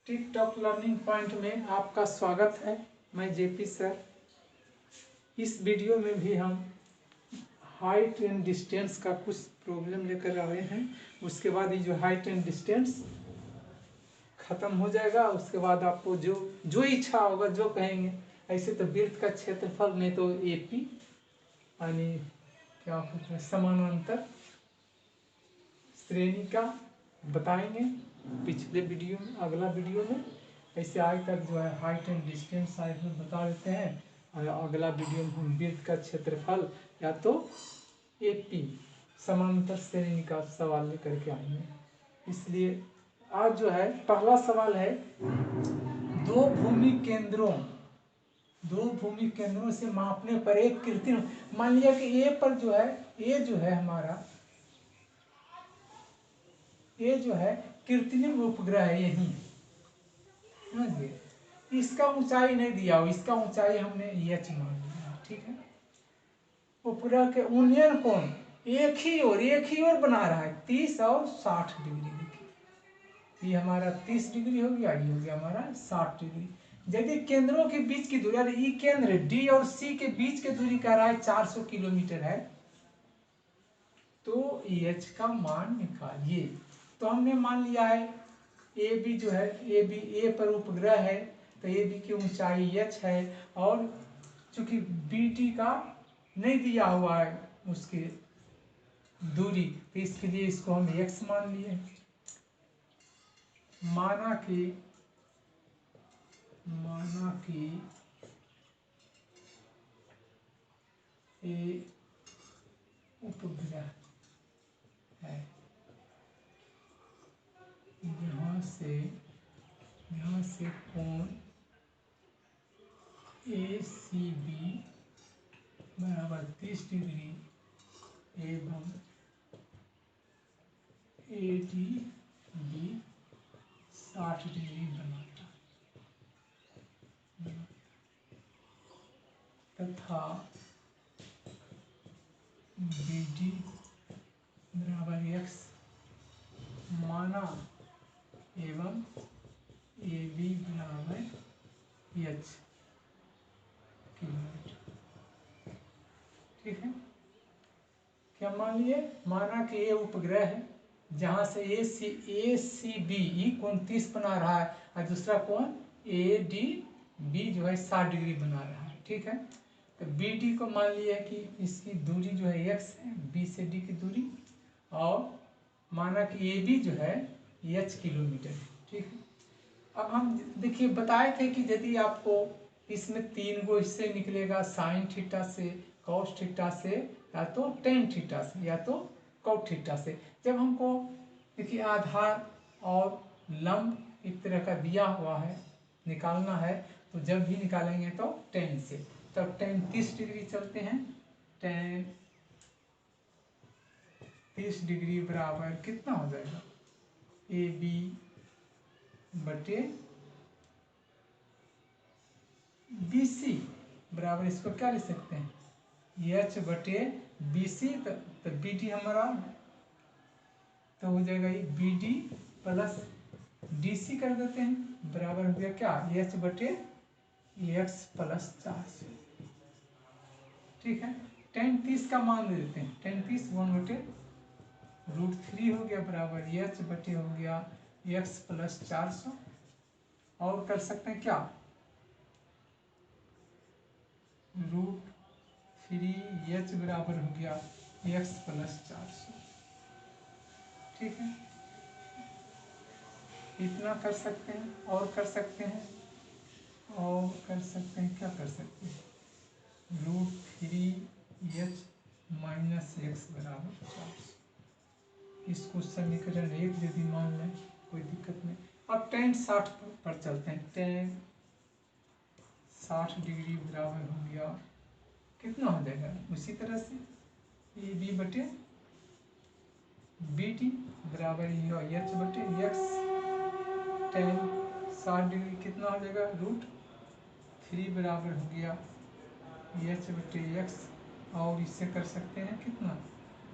TikTok learning point में आपका स्वागत है। मैं जेपी सर। इस वीडियो में भी हम हाइट एंड डिस्टेंस का कुछ प्रॉब्लम लेकर आए हैं। उसके बाद ये जो हाइट एंड डिस्टेंस खत्म हो जाएगा। उसके बाद आपको जो इच्छा होगा जो कहेंगे। ऐसे तो वृत्त का क्षेत्रफल में तो एपी यानी क्या कहते हैं समानांतर श्रेणी का बताएंगे पिछले वीडियो में, अगला वीडियो में। ऐसे आज तक जो है हाइट एंड डिस्टेंस साइड में बता देते हैं और अगला वीडियो में हम वृत्त का क्षेत्रफल या तो एपी समांतर श्रेणी का सवाल लेकर के आएंगे। इसलिए आज जो है पहला सवाल है दो भूमि केंद्रों से मापने पर एक कृत्रिम, मान लिया कि ए पर जो है ए जो है हमारा ये जो है कृत्रिम उपग्रह है, यही समझिए। इसका ऊंचाई नहीं दिया हो, इसका ऊंचाई हमने एच मान लिया, ठीक है। उपग्रह के उन्नयन कोण एक ही ओर बना रहा है 30 और 60 डिग्री। देखिए ये हमारा 30 डिग्री हो गया, ये हो गया हमारा 60 डिग्री। यदि केंद्रों के बीच की दूरी, ई केंद्र डी और सी के बीच की दूरी कह रहा है 400 किलोमीटर है, तो एच का मान निकालिए। तो हमने मान लिया है ए बी जो है ए पर उपग्रह है, तो ए बी की ऊंचाई एच है और चूंकि बी डी का नहीं दिया हुआ है उसकी दूरी, तो इसके लिए इसको हम एक्स मान लिए। माना कि ए उपग्रह है, यहाँ से कोण ए सी बी बराबर 30 डिग्री एवं ए डी बी 60 डिग्री बनाता तथा बी डी बराबर एक्स माना एवं ए बी बराबर एच किलोमीटर, ठीक है। क्या मान लिए, माना कि ये उपग्रह है जहां से ए सी बी कोण 30 बना रहा है और दूसरा कोण ए डी बी जो है 60 डिग्री बना रहा है, ठीक है। तो बी डी को मान लिया कि इसकी दूरी जो है एक्स है, बी से डी की दूरी, और माना कि ए बी जो है एच किलोमीटर है, ठीक है। अब हम देखिए बताए थे कि यदि आपको इसमें 3 गो हिस्से निकलेगा, साइन थीटा से, कॉस थीटा से, या तो टेन थीटा से, या तो कॉट थीटा से। जब हमको देखिए आधार और लंब एक तरह का दिया हुआ है निकालना है, तो जब भी निकालेंगे तो टेन से, तब टेन 30 डिग्री चलते हैं। टेन 30 डिग्री बराबर कितना हो जाएगा, ए बी बटे बी सी बराबर, इसको क्या लिख सकते हैं एच बटे बी सी। तो बी डी हमारा तो हो जाएगा B D plus D C कर देते हैं, बराबर हो गया क्या एच बटे एक्स प्लस 400, ठीक है। टेन 30 का मान दे देते हैं, टेन 30 1 बटे √3 हो गया बराबर एच बटे हो गया एक्स प्लस 400। और कर सकते हैं क्या √3 एच बराबर हो गया एक्स प्लस 400, ठीक है। इतना कर सकते हैं और कर सकते हैं क्या कर सकते हैं √3 एच माइनस एक्स बराबर 400। इसको समीकरण 1 यदि मान लें कोई दिक्कत नहीं। अब टेन 60 पर चलते हैं। टेन 60 डिग्री बराबर हो गया कितना हो जाएगा, उसी तरह से ए बी बटे बी टी बराबर एच बटे एक्स। टेन 60 डिग्री कितना हो जाएगा √3 बराबर हो गया एच बटे एक्स, और इससे कर सकते हैं कितना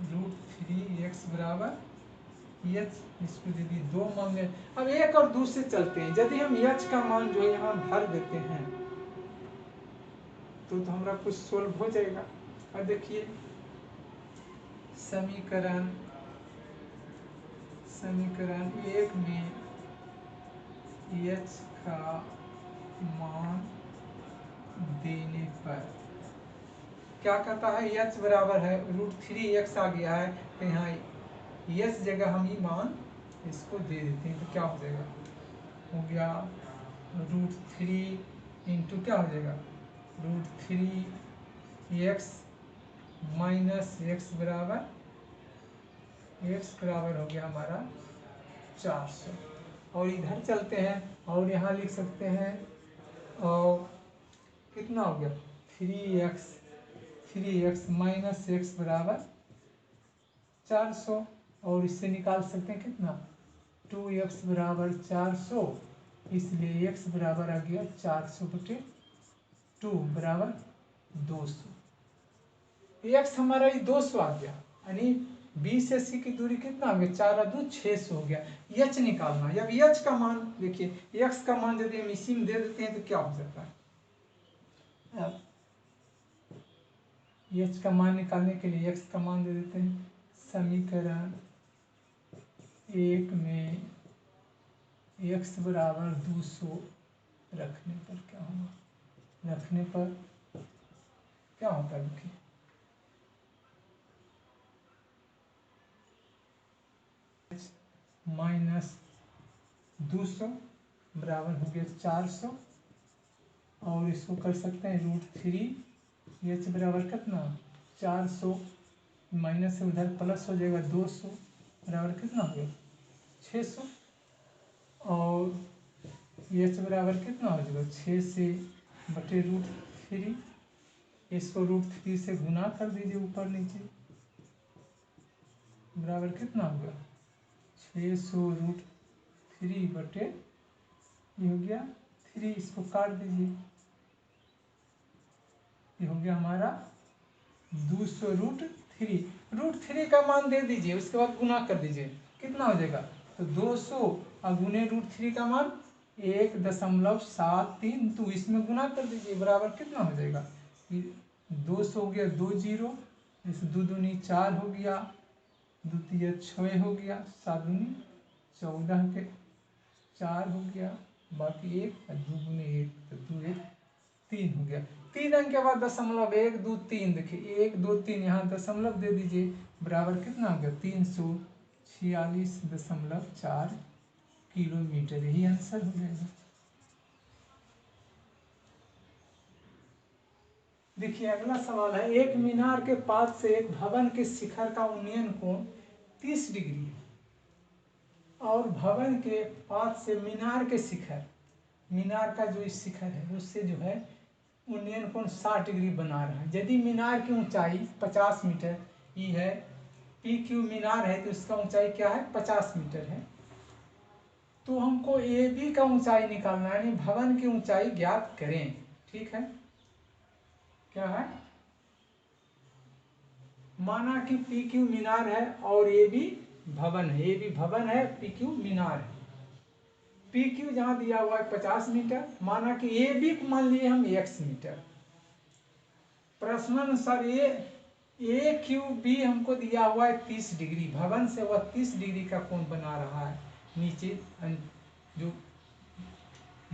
√3 एक्स बराबर एच इसको दीदी 2 मान ले। अब 1 और 2 से चलते हैं। यदि हम एच का मान जो है यहाँ भर देते हैं तो हमारा कुछ सोल्व हो जाएगा। अब देखिए समीकरण 1 में एच का मान देने पर क्या कहता है, एच बराबर है √3x आ गया है, तो यहाँ एच जगह हम ही मान इसको दे देते हैं तो क्या हो जाएगा, हो गया √3 इंटू क्या हो जाएगा √3x माइनस x बराबर हो गया हमारा 400। और इधर चलते हैं और यहाँ लिख सकते हैं, और कितना हो गया 3x माइनस x बराबर 400। और इससे निकाल सकते हैं कितना 2x बराबर 400, इसलिए x बराबर आ गया 400/2 बराबर 200। x हमारा ये 200 आ गया, यानी बी से सी की दूरी कितना हो गया 4 और 2 600 हो गया। एच निकालना है। अब एच का मान देखिए, एक्स का मान यदि हम इसी में दे देते हैं तो क्या हो जाता है। अब एच का मान निकालने के लिए एक्स का मान दे देते हैं। समीकरण 1 में x बराबर 200 रखने पर क्या होगा, रखने पर क्या होता है देखिए, माइनस 200 बराबर हो गया 400, और इसको कर सकते हैं √3 एच बराबर कितना 400 माइनस से उधर प्लस हो जाएगा 200 बराबर कितना हो गया 600, और एच बराबर कितना हो जाएगा 6 से बटे √3, इसको √3 से गुना कर दीजिए ऊपर नीचे, बराबर कितना होगा 600√3 बटे ये हो गया 3, इसको काट दीजिए, ये हो गया हमारा 200√3 का मान दे दीजिए, उसके बाद गुना कर दीजिए कितना हो जाएगा, तो 200 और गुने √3 का मान 1.73, तो इसमें गुना कर दीजिए बराबर कितना हो जाएगा 200 हो गया 2 0, इस 2 दूनी 4 हो गया, 2 तिया 6 हो गया, 7 दूनी 14 के 4 हो गया, बाकी 1 और 2 गुने 1 तो 2 1 3 हो गया। 3 अंक के बाद दशमलव 1 2 3, देखिए 1 2 3 यहाँ दशमलव दे दीजिए, बराबर कितना हो गया 346.4 किलोमीटर, यही आंसर हो जाएगा। देखिए अगला सवाल है, एक मीनार के पास से एक भवन के शिखर का उन्नयन कोण 30 डिग्री है, और भवन के पास से मीनार के शिखर, मीनार का जो शिखर है उससे जो है उन्नयन कोण 60 डिग्री बना रहा है। यदि मीनार की ऊंचाई 50 मीटर ई है, पी क्यू मीनार है तो इसका ऊंचाई क्या है 50 मीटर है, तो हमको ए बी का ऊंचाई निकालना है, यानी भवन की ऊंचाई ज्ञात करें। ठीक है, क्या है, माना कि पी क्यू मीनार है और ए बी भवन है, ए बी भवन है, पी क्यू मीनार है। पी क्यू जहां दिया हुआ है 50 मीटर, माना कि ए बी को मान लिए हम x मीटर। प्रश्नानुसार ए क्यू बी हमको दिया हुआ है 30 डिग्री, भवन से वह 30 डिग्री का कोण बना रहा है, नीचे जो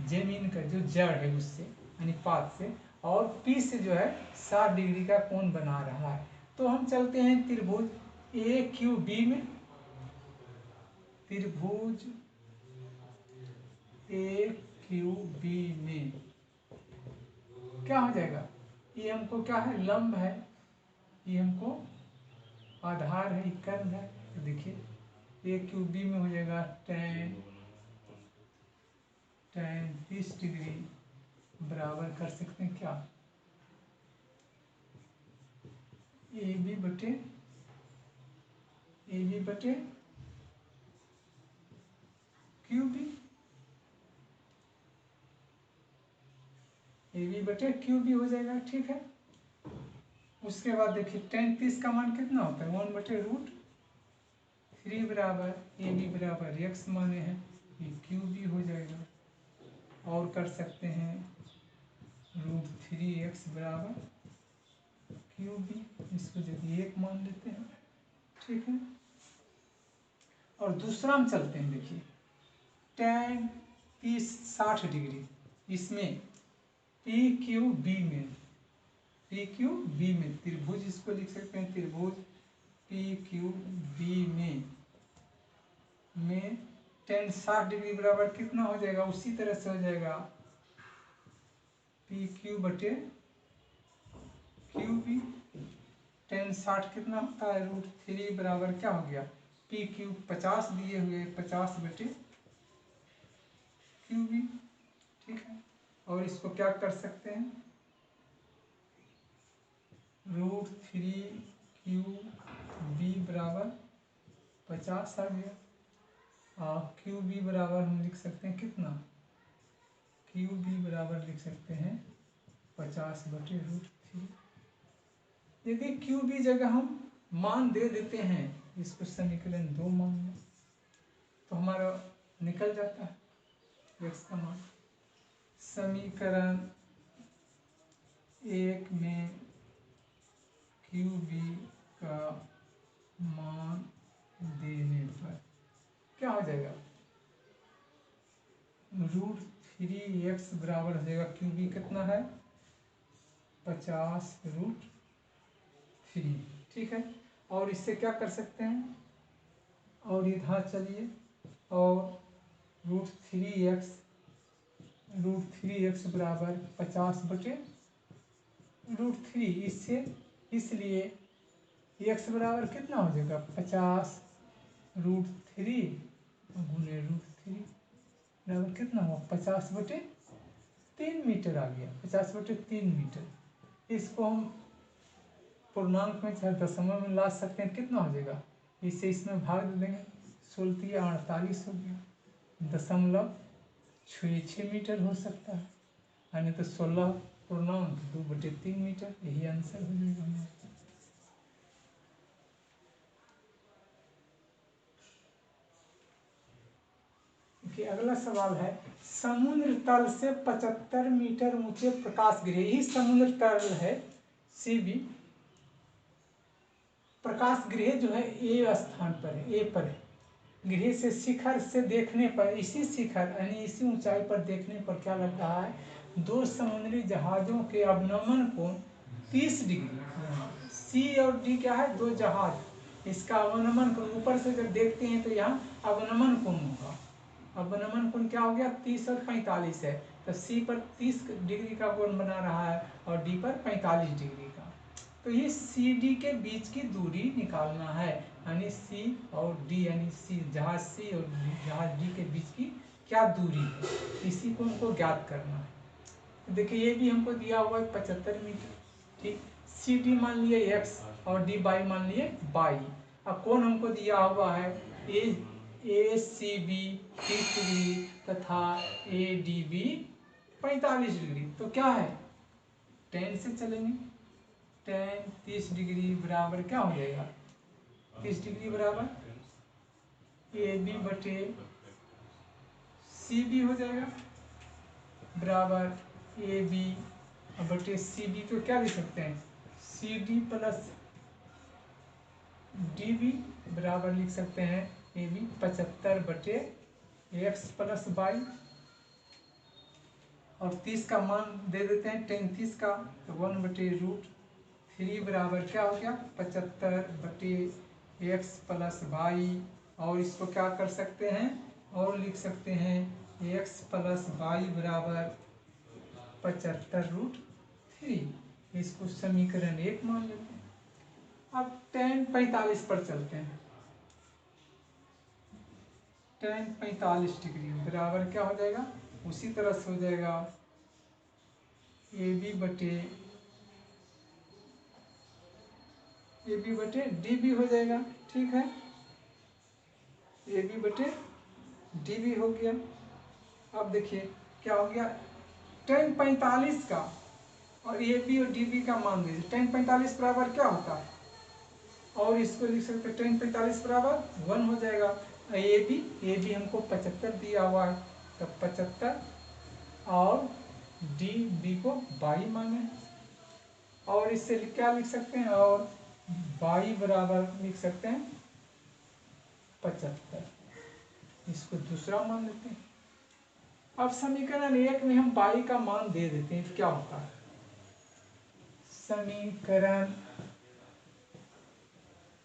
जमीन का जो जड़ है उससे अनुपात से, और पी से जो है 60 डिग्री का कोण बना रहा है। तो हम चलते हैं त्रिभुज ए क्यू बी में, त्रिभुज ए क्यू बी में क्या हो जाएगा, ये हमको क्या है लंब है, ये हमको आधार है, कर्म है, तो देखिए ए क्यू बी में हो जाएगा tan 30 डिग्री बराबर कर सकते हैं क्या ए बी बटे क्यू बी, ए बी बटे क्यू बी हो जाएगा। ठीक है, उसके बाद देखिए tan 30 का मान कितना होता है 1/√3 3 बराबर ए बी बराबर x माने हैं, ये क्यू बी हो जाएगा। और कर सकते हैं √3x बराबर क्यू बी, इसको यदि 1 मान लेते हैं, ठीक है। और दूसरा हम चलते हैं, देखिए tan 60 डिग्री, इसमें पी क्यू बी में त्रिभुज, इसको लिख सकते हैं त्रिभुज पी क्यू बी में tan 60 डिग्री बराबर कितना हो जाएगा, उसी तरह से हो जाएगा पी क्यू बटे क्यू बी। tan 60 कितना होता है, √3 बराबर क्या हो गया, पी क्यू 50 दिए हुए 50 बटे क्यू बी, ठीक है। और इसको क्या कर सकते हैं, √3 क्यू बी बराबर 50 आ गया। और क्यू बी बराबर हम लिख सकते हैं कितना, क्यू बी बराबर लिख सकते हैं 50 बटे √3। यदि क्यू बी जगह हम मान दे देते हैं, इसको समीकरण 2 मान लें, तो हमारा निकल जाता है x का मान। समीकरण 1 में क्यू बी का मान देने पर क्या हो जाएगा, √3x बराबर हो जाएगा, क्यू बी कितना है 50 √3, ठीक है। और इससे क्या कर सकते हैं, और इधर चलिए, और √3x बराबर 50 बटे √3, इससे इसलिए x बराबर कितना हो जाएगा 50 √3 गुने √3 बराबर कितना हुआ 50 बटे 3 मीटर आ गया, 50 बटे 3 मीटर। इसको हम पूर्णांक में चाहे दशमलव में ला सकते हैं, कितना हो जाएगा, इससे इसमें भाग दे देंगे, 16 48 हो गया, 0.66 मीटर हो सकता है, यानी तो 16 पूर्णांक 2 बटे 3 मीटर, यही आंसर हो जाएगा हमारा। अगला सवाल है, समुद्र तल से 75 मीटर ऊंचे प्रकाश गृह, यही समुद्र तल है सी बी, प्रकाश गृह जो है ए स्थान पर है, ए पर है। गृह से शिखर से देखने पर, इसी शिखर यानी इसी ऊंचाई पर देखने पर क्या लग रहा है, 2 समुद्री जहाजों के अवनमन कोण 30 डिग्री। सी और डी क्या है, 2 जहाज, इसका अवनमन कोण ऊपर से जब देखते हैं तो यहाँ अवनमन कोण होगा, अवनमन कोण क्या हो गया 30 और 45 है, तो सी पर 30 डिग्री का कोण बना रहा है और डी पर 45 डिग्री का। तो ये सी डी के बीच की दूरी निकालना है, यानी सी और डी, यानी सी जहाज सी और जहाज डी के बीच की क्या दूरी है, इसी को हमको ज्ञात करना है। तो देखिए ये भी हमको दिया हुआ है 75 मीटर, ठीक। सी डी मान लिए x और डी बाई मान लिए बाई। अब कौन हमको दिया हुआ है, ए सी बी 30 डिग्री तथा ए डी बी 45 डिग्री, तो क्या है tan से चलेंगे, tan 30 डिग्री बराबर क्या हो जाएगा, 30 डिग्री बराबर ए बी बटे सी बी हो जाएगा, बराबर ए बी बटे सी बी को क्या लिख सकते हैं, C D plus D B बराबर लिख सकते हैं ए बी 75 बटे एक्स प्लस बाई, और 30 का मान दे देते हैं tan 30 का, तो 1 बटे √3 बराबर क्या हो गया 75 बटे एक्स प्लस बाई। और इसको क्या कर सकते हैं, और लिख सकते हैं एक्स प्लस बाई बराबर 75 √3, इसको समीकरण 1 मान लेते हैं। अब tan 45 पर चलते हैं, tan 45 डिग्री बराबर क्या हो जाएगा, उसी तरह से हो जाएगा ए बी बटे डी बी हो जाएगा, ठीक है, ए बी बटे डी बी हो गया। अब देखिए क्या हो गया, tan 45 का और ए बी और डी बी का मान दीजिए, tan 45 बराबर क्या होता है और इसको लिख सकते हैं tan 45 बराबर 1 हो जाएगा। ए बी हमको 75 दिया हुआ है, तो 75 और डी बी को 22 माने हैं। और इससे क्या लिख सकते हैं, और 22 बराबर लिख सकते हैं 75। इसको दूसरा मान लेते हैं। अब समीकरण 1 में हम 22 का मान दे देते हैं, तो क्या होता है। समीकरण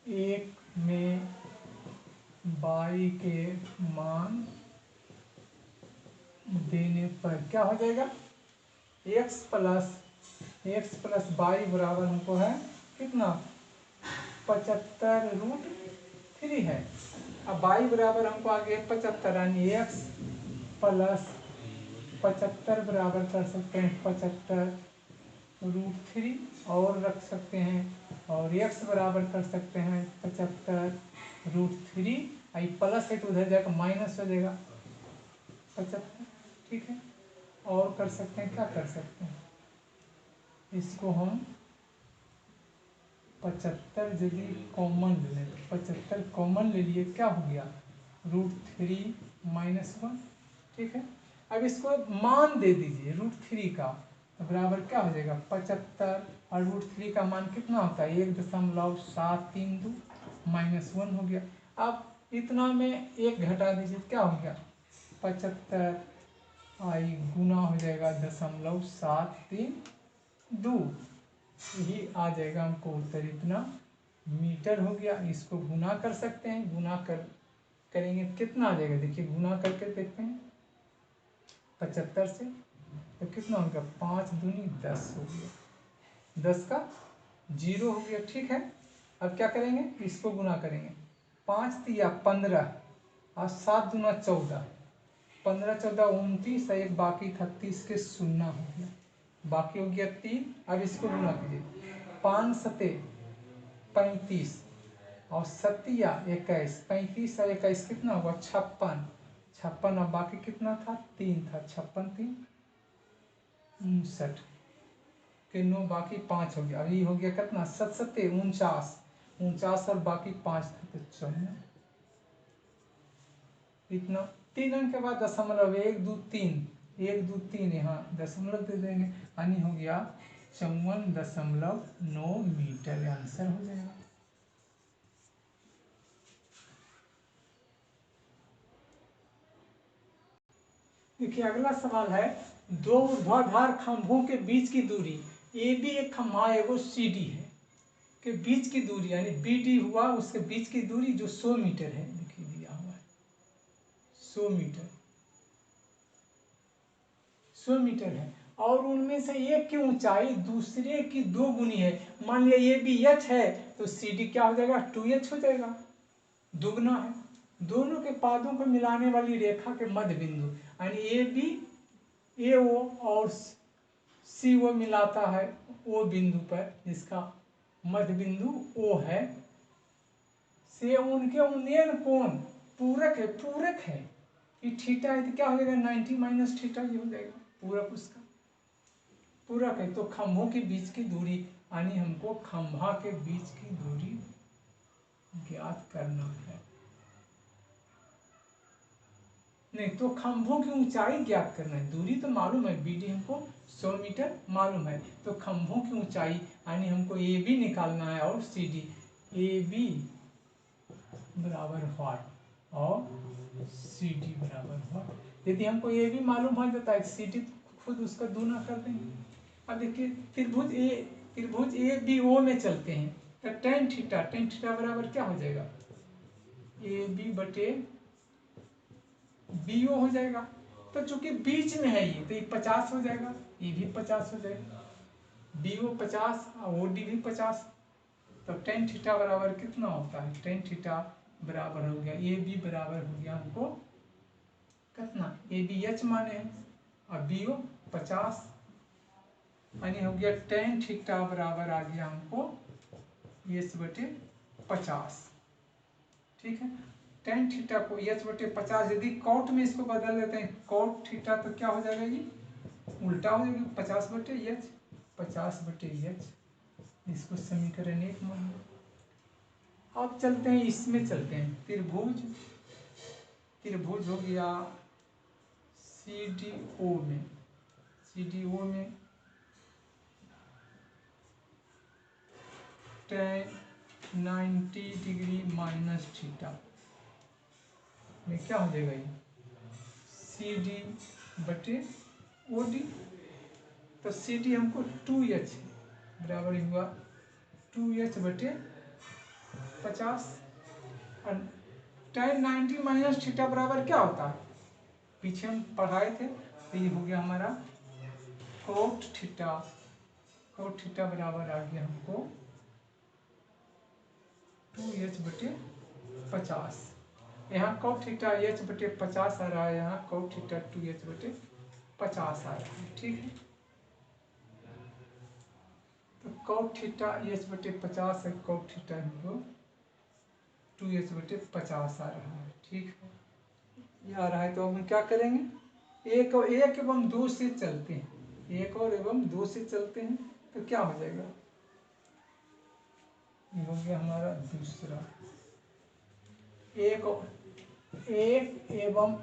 1 में 22 के मान देने पर क्या हो जाएगा, x प्लस 22 बराबर हमको है कितना 75√3 है। अब 22 बराबर हमको आ गया 75, यानी x प्लस 75 बराबर कर सकते हैं 75√3 और रख सकते हैं, और x बराबर कर सकते हैं 75√3। आई प्लस है तो उधर जाकर माइनस हो जाएगा 75, ठीक है। और कर सकते हैं, क्या कर सकते हैं, इसको हम 75 यदि कॉमन ले लें तो 75 कॉमन ले लिए, क्या हो गया √3 - 1, ठीक है। अब इसको मान दे दीजिए √3 का, तो बराबर क्या हो जाएगा 75, और √3 का मान कितना होता है 1.732 -1 हो गया। अब इतना में एक घटा दीजिए, क्या हो गया 75 आई गुना हो जाएगा 0.732, यही आ जाएगा हमको उत्तर इतना मीटर हो गया। इसको गुना कर सकते हैं, गुना करेंगे कितना आ जाएगा, देखिए गुना करके देखते हैं 75 से, तो कितना हो गया 5 दूनी 10 हो गया, 10 का 0 हो गया, ठीक है। अब क्या करेंगे, इसको गुना करेंगे, 5 तिया 15 और 7 दूना 14, 15 14 29, एक बाकी था 30 के 0 हो गया, बाकी हो गया 3। अब इसको गुना कीजिए, 5 सते 35 और 7 21, 35 और 21 कितना होगा 56, 56 और बाकी कितना था 3 था, 56 3 59 के 9, बाकी 5 हो गया। अभी हो गया कितना 7 सते 49, 49 और बाकी 5 था तो 54, इतना 3 अंक के बाद दशमलव 1 2 3, 1 2 3 यहाँ दशमलव दे देंगे, यानी हो गया 54.9 मीटर, आंसर हो जाएगा। देखिए अगला सवाल है, दो ऊर्ध्वाधर खंभों के बीच की दूरी ए बी एक खंभा एगो सी डी है के बीच की दूरी, यानी बी डी हुआ उसके बीच की दूरी जो 100 मीटर है, देखिए दिया हुआ है 100 मीटर, 100 मीटर है, और उनमें से एक की ऊंचाई दूसरे की 2 गुनी है। मान लिया ये बी एच है तो सी डी क्या हो जाएगा 2h हो जाएगा, दुगना है। दोनों के पादों को मिलाने वाली रेखा के मध्य बिंदु, यानी ए बी ए ओ और सी ओ मिलाता है ओ बिंदु पर, जिसका मध्य बिंदु ओ है, से उनके उन्नयन कोण पूरक है, पूरक है ये थीटा है तो क्या हो जाएगा 90 माइनस थीटा, ये हो जाएगा पूरक, उसका पूरक है। तो खंभों के बीच की दूरी, यानी हमको खंभा के बीच की दूरी ज्ञात करना है, नहीं तो खंभों की ऊंचाई ज्ञात करना है। दूरी तो मालूम है बी डी हमको 100 मीटर मालूम है, तो खंभों की ऊंचाई यानी हमको ए बी निकालना है और सी डी, ए बी बराबर व्हाट और सी डी बराबर व्हाट। यदि हमको ए बी मालूम हो जाता है सी डी खुद उसका दूना कर देंगे। अब देखिए त्रिभुज ए बी ओ में चलते हैं, तो टेन थीटा बराबर क्या हो जाएगा ए बी बटे बी ओ हो जाएगा। तो चूंकि बीच में है ये तो ये 50 हो जाएगा, ये भी 50 हो जाएगा, बी ओ 50 और ओ डी भी 50, तो टेन थीटा बराबर कितना होता है, टेन थीटा बराबर हो गया ए बी बराबर हो गया हमको कितना, ए बी एच माने हैं और बी ओ 50, यानी हो गया टेन थीटा बराबर आ गया हमको एच बटे 50, ठीक है। टेन थीटा को एच बटे 50, यदि कॉट में इसको बदल देते हैं कॉट थीटा तो क्या हो जाएगा ये उल्टा हो जाएगा 50 बटे एच, 50 बटे एच, इसको समीकरण 1 मान लो। अब चलते हैं इसमें, चलते हैं त्रिभुज, त्रिभुज हो गया CDO में, CDO में tan 90 डिग्री माइनस थीटा में क्या हो जाएगा ये CD बटे OD। तो CD हमको 2H बराबर हुआ 2H बटे 50 और tan 90 माइनस थीटा बराबर क्या होता है, पीछे हम पढ़ाए थे। तो ये हो गया हमारा कोट थीटा, कोट थीटा बराबर आ गया हमको 2H बटे 50। यहाँ कोट थीटा H बटे 50 आ रहा है, यहाँ कोट थीटा 2H बटे 50 आ रहा है, ठीक है। तो कोट थीटा H बटे 50 है, कोट थीटा हमको 2H बटे 50 आ रहा है, ठीक है। ये आ रहा है तो हम क्या करेंगे, एक एवं दो से चलते हैं, एक और एवं दो से चलते हैं तो क्या हो जाएगा, ये हो गया हमारा दूसरा। एक एवं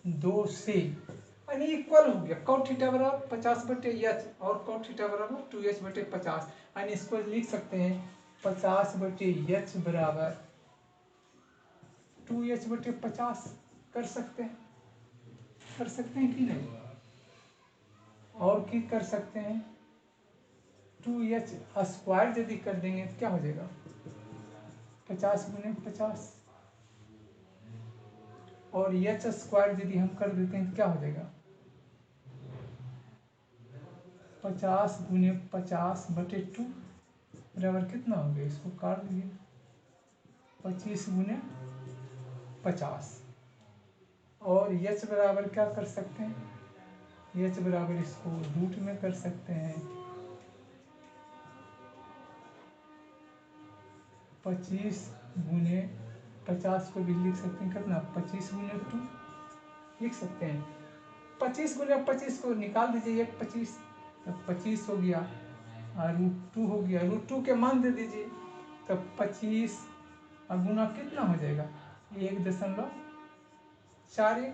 दो से यानी इक्वल हो गया, कॉट थीटा बराबर 50 बटे H और कॉट थीटा बराबर 2H बटे 50, यानी इसको लिख सकते हैं 50 बटे H बराबर 2H बटे 50 कर सकते हैं, कर सकते हैं कि नहीं। और की कर सकते हैं 2H स्क्वायर यदि कर देंगे तो क्या हो जाएगा 50 गुने 50, और H स्क्वायर यदि हम कर देते हैं तो क्या हो जाएगा 50 गुने 50 बटे 2 बराबर कितना हो गया, इसको काट दिए 25 गुने 50। और H बराबर क्या कर सकते हैं, H बराबर इसको रूट में कर सकते हैं 25 गुने 50 को भी लिख सकते हैं कितना 25 गुने 2 लिख सकते हैं। 25 गुने 25 को निकाल दीजिए, 25 तब 25 हो गया और √2 हो गया, √2 के मान दे दीजिए तब 25 और गुना कितना हो जाएगा 1.41।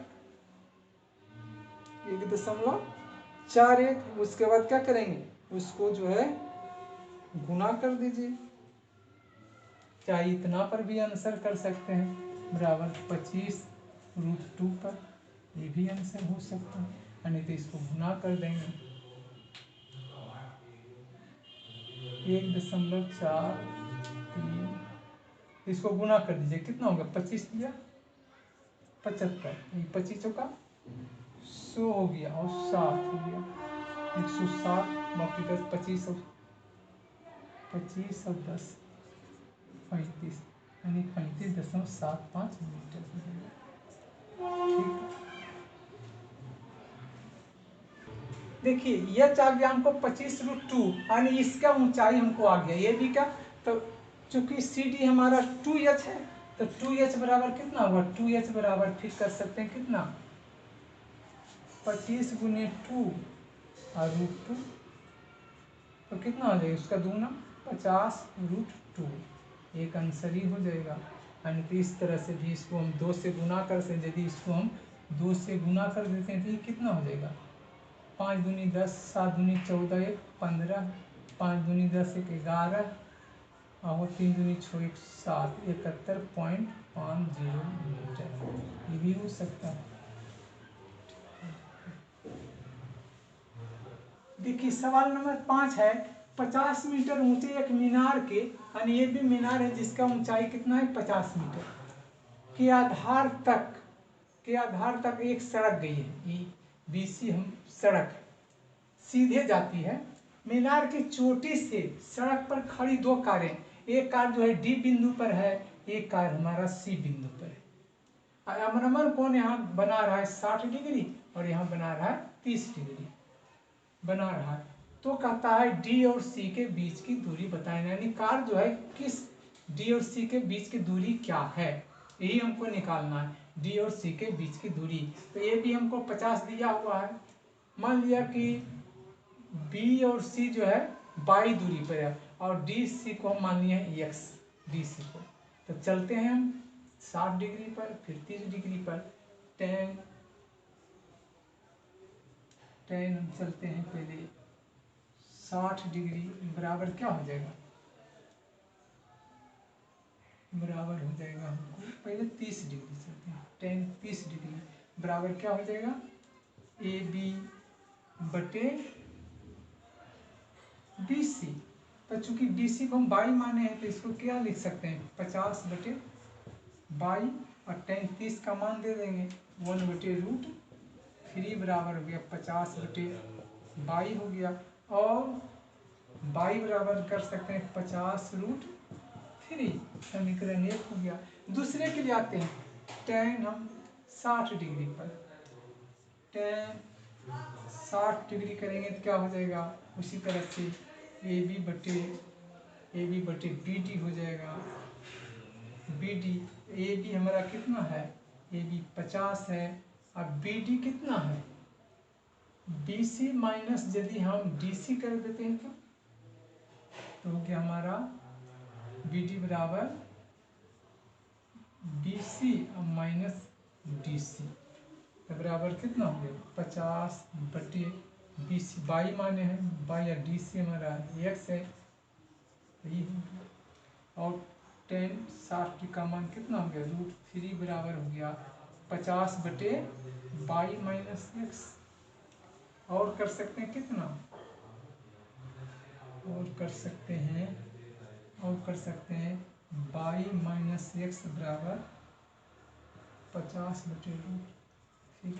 उसके बाद क्या करेंगे, उसको जो है गुना कर दीजिए, चाहे इतना पर भी आंसर कर सकते हैं बराबर 25 √2 पर, ये भी आंसर हो सकता है, यानी तो इसको गुना कर देंगे 1.43, इसको गुना कर दीजिए कितना होगा 25 दिया 75, 25 का 100 हो गया और 7 हो गया 160 बाकी 10 25 और 10 35 यानी 35.75 मीटर हो जाएगा, ठीक। देखिए यह आ गया हमको 25 √2 यानी इसका ऊंचाई हमको आ गया, ये भी क्या, तो चूंकि CD हमारा 2H है तो 2H बराबर कितना हुआ 2H बराबर ठीक कर सकते हैं कितना 25 गुने 2 और √2 तो कितना हो जाएगा उसका दूना 50 √2, एक आंसर ही हो जाएगा। यानी तो इस तरह से भी इसको हम 2 से गुना कर सकते, यदि इसको हम 2 से गुना कर देते हैं तो ये कितना हो जाएगा 5 दूनी 10, 7 दूनी 14, 1 15, 5 दूनी 10, 1 11 और 3 दूनी 6 1 7, 71.50 मीटर, ये भी हो सकता है। देखिए सवाल नंबर 5 है 50 मीटर ऊंचे एक मीनार के, यानी ये भी मीनार है जिसका ऊंचाई कितना है 50 मीटर के आधार तक एक सड़क गई है, ये BC हम सड़क सीधे जाती है। मीनार की चोटी से सड़क पर खड़ी 2 कारें, एक कार जो है D बिंदु पर है, एक कार हमारा C बिंदु पर है। अवनमन कोण यहाँ बना रहा है 60 डिग्री और यहाँ बना रहा है 30 डिग्री बना रहा है। तो कहता है D और C के बीच की दूरी बताएं, यानी कार जो है किस D और C के बीच की दूरी क्या है, यही हमको निकालना है D और C के बीच की दूरी। तो ये भी हमको 50 दिया हुआ है, मान लिया कि B और C जो है y दूरी पर है और D C को हम मान लिया x, डी सी को। तो चलते हैं हम 60 डिग्री पर, फिर 30 डिग्री पर। टेन हम चलते हैं पहले 60 डिग्री बराबर क्या हो जाएगा, बराबर हो जाएगा हमको पहले 30 डिग्री चलते हैं। टेन 30 डिग्री बराबर क्या हो जाएगा, ए बी बटे बी सी। तो चूंकि बी सी को हम बाई माने हैं तो इसको क्या लिख सकते हैं, 50 बटे बाई, और टेन 30 का मान दे देंगे 1/√3 बराबर हो गया 50 बटे बाई हो गया, और बाई बराबर कर सकते हैं 50√3, समीकरण 1 हो गया। दूसरे के लिए आते हैं, टेन हम 60 डिग्री पर, टेन 60 डिग्री करेंगे तो क्या हो जाएगा, उसी तरह से ए बी बटे बी डी हो जाएगा। बी डी, ए बी हमारा कितना है, ए बी 50 है, अब बी डी कितना है, बी सी माइनस यदि हम डी सी कर देते हैं तो हो गया हमारा बी डी बराबर B C minus D C, बराबर कितना हो गया 50 बटे बी सी, बाई माने हैं बाई, या डी सी हमारा एक्स है, यही हो गया। और टेन 60 का मान कितना हो गया, √3 बराबर हो गया 50 बटे बाई माइनस एक्स। और कर सकते हैं कितना, और कर सकते हैं बाई माइनस एक्स बराबर 50 बटे √3।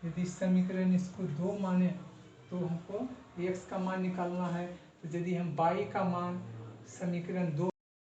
यदि समीकरण इसको 2 माने तो हमको x का मान निकालना है, तो यदि हम बाई का मान समीकरण 2